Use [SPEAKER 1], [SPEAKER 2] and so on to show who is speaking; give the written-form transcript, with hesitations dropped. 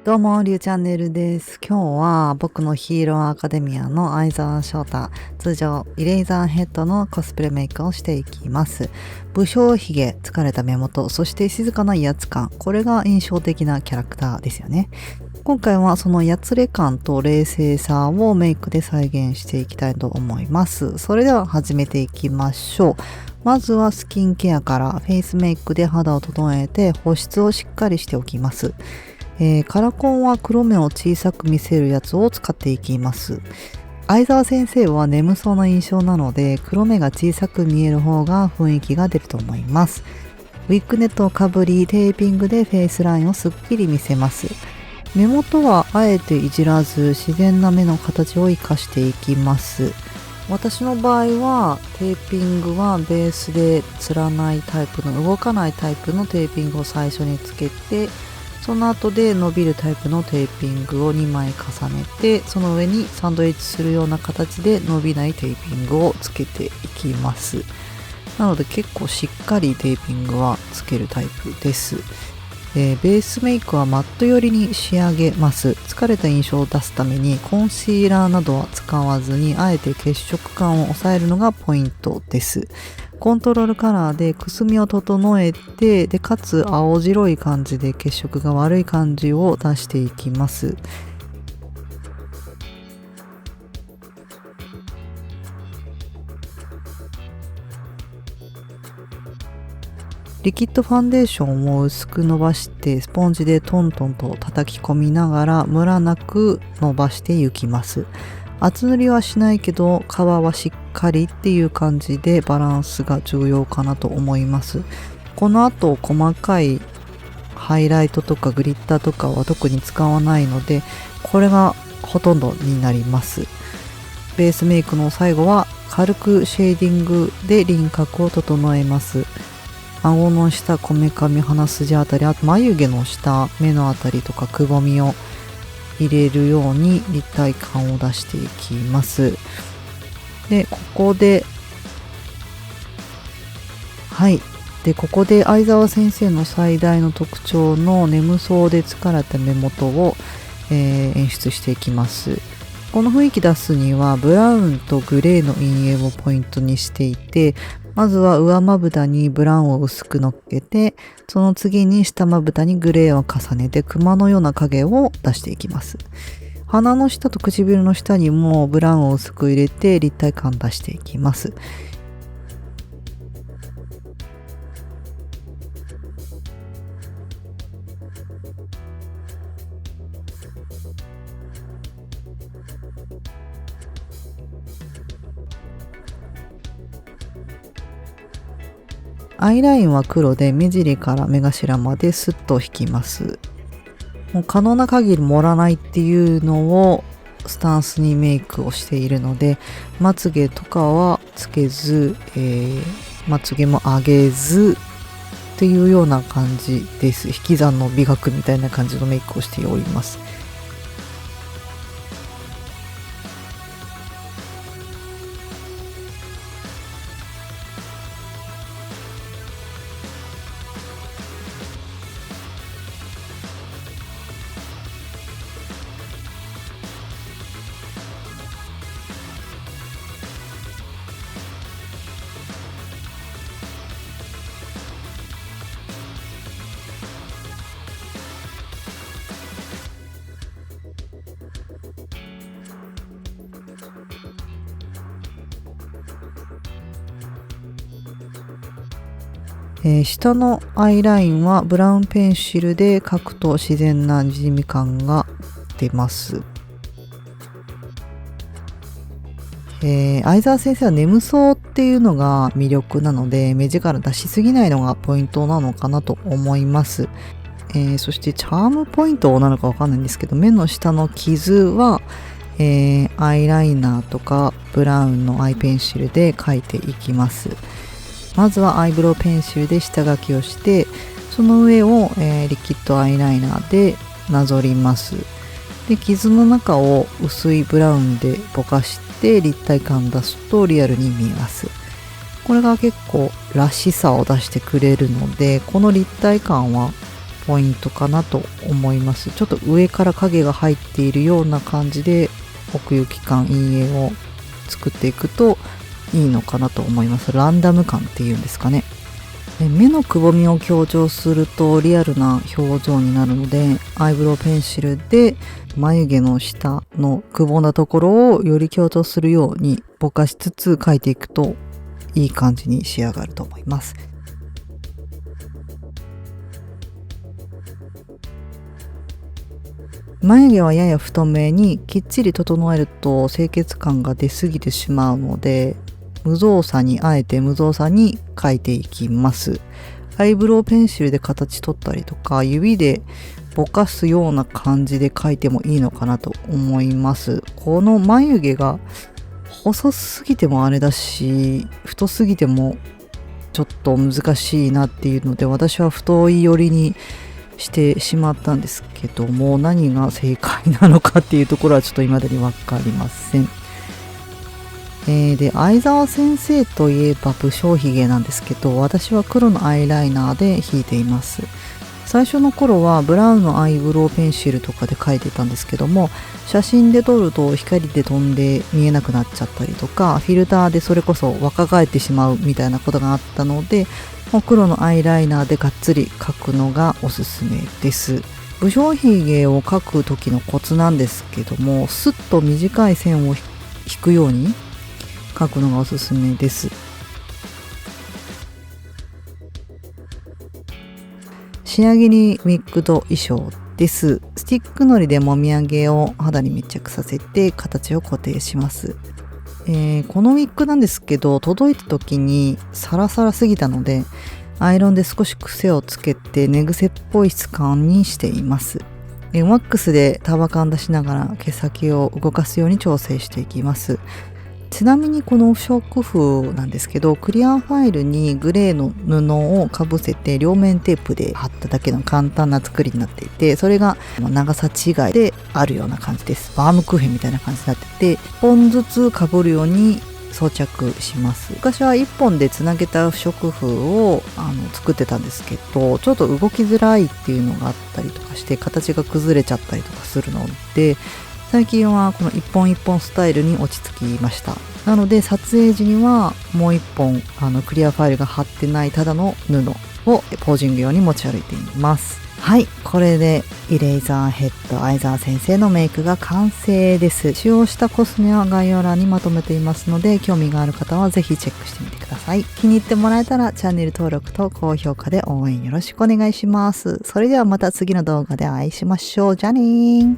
[SPEAKER 1] どうも、りゅうチャンネルです。今日は僕のヒーローアカデミアの相沢翔太、通称イレイザーヘッドのコスプレメイクをしていきます。武将髭、疲れた目元、そして静かな威圧感。これが印象的なキャラクターですよね。今回はそのやつれ感と冷静さをメイクで再現していきたいと思います。それでは始めていきましょう。まずはスキンケアからフェイスメイクで肌を整えて保湿をしっかりしておきます。カラコンは黒目を小さく見せるやつを使っていきます。相沢先生は眠そうな印象なので黒目が小さく見える方が雰囲気が出ると思います。ウィッグネットをかぶりテーピングでフェイスラインをすっきり見せます。目元はあえていじらず自然な目の形を生かしていきます。私の場合はテーピングはベースでつらないタイプの動かないタイプのテーピングを最初につけて、その後で伸びるタイプのテーピングを2枚重ねて、その上にサンドイッチするような形で伸びないテーピングをつけていきます。なので結構しっかりテーピングはつけるタイプです。ベースメイクはマット寄りに仕上げます。疲れた印象を出すためにコンシーラーなどは使わずに、あえて血色感を抑えるのがポイントです。コントロールカラーでくすみを整えて、でかつ青白い感じで血色が悪い感じを出していきます。リキッドファンデーションを薄く伸ばしてスポンジでトントンと叩き込みながらムラなく伸ばしていきます。厚塗りはしないけど皮はしっかりっていう感じでバランスが重要かなと思います。この後細かいハイライトとかグリッターとかは特に使わないので、これがほとんどになります。ベースメイクの最後は軽くシェーディングで輪郭を整えます。顎の下、こめかみ、鼻筋あたり、あと眉毛の下、目のあたりとかくぼみを入れるように立体感を出していきます。で、ここで相沢先生の最大の特徴の眠そうで疲れた目元を、演出していきます。この雰囲気出すにはブラウンとグレーの陰影をポイントにしていて、まずは上まぶたにブラウンを薄くのっけて、その次に下まぶたにグレーを重ねてクマのような影を出していきます。鼻の下と唇の下にもブラウンを薄く入れて立体感出していきます。アイラインは黒で目尻から目頭までスッと引きます。もう可能な限り盛らないっていうのをスタンスにメイクをしているので、まつげとかはつけず、まつげも上げずっていうような感じです。引き算の美学みたいな感じのメイクをしております。下のアイラインはブラウンペンシルで描くと自然な滲み感が出ます。相沢先生は眠そうっていうのが魅力なので、目力出しすぎないのがポイントなのかなと思います。そしてチャームポイントなのかわかんないんですけど、目の下の傷は、アイライナーとかブラウンのアイペンシルで描いていきます。まずはアイブロウペンシルで下書きをして、その上を、リキッドアイライナーでなぞります。で、傷の中を薄いブラウンでぼかして立体感出すとリアルに見えます。これが結構らしさを出してくれるので、この立体感はポイントかなと思います。ちょっと上から影が入っているような感じで奥行き感陰影を作っていくといいのかなと思います。ランダム感っていうんですかね。目のくぼみを強調するとリアルな表情になるので、アイブロウペンシルで眉毛の下のくぼんだところをより強調するようにぼかしつつ描いていくといい感じに仕上がると思います。眉毛はやや太めにきっちり整えると清潔感が出過ぎてしまうので、あえて無造作に描いていきます。アイブロウペンシルで形取ったりとか、指でぼかすような感じで描いてもいいのかなと思います。この眉毛が細すぎてもあれだし、太すぎてもちょっと難しいなっていうので、私は太い寄りにしてしまったんですけども、何が正解なのかっていうところはちょっと未だに分かりません。で、相沢先生といえば武将髭なんですけど、私は黒のアイライナーで引いています。最初の頃はブラウンのアイブロウペンシルとかで描いていたんですけども、写真で撮ると光で飛んで見えなくなっちゃったりとか、フィルターでそれこそ若返ってしまうみたいなことがあったので、もう黒のアイライナーでがっつり描くのがおすすめです。武将髭を描く時のコツなんですけども、スッと短い線を引くように描くのがおすすめです。仕上げにウィッグと衣装です。スティックのりでもみあげを肌に密着させて形を固定します。このウィッグなんですけど、届いた時にサラサラすぎたのでアイロンで少し癖をつけて寝癖っぽい質感にしています。ワックスで束感出しながら毛先を動かすように調整していきます。ちなみにこの不織布なんですけど、クリアファイルにグレーの布をかぶせて両面テープで貼っただけの簡単な作りになっていて、それが長さ違いであるような感じです。バームクーヘンみたいな感じになってて、1本ずつかぶるように装着します。昔は1本でつなげた不織布を作ってたんですけど、ちょっと動きづらいっていうのがあったりとかして形が崩れちゃったりとかするので、最近はこの一本一本スタイルに落ち着きました。なので撮影時にはもう一本クリアファイルが貼ってないただの布をポージング用に持ち歩いています。はい、これでイレイザーヘッド相沢先生のメイクが完成です。使用したコスメは概要欄にまとめていますので、興味がある方はぜひチェックしてみてください。気に入ってもらえたらチャンネル登録と高評価で応援よろしくお願いします。それではまた次の動画でお会いしましょう。じゃあねー。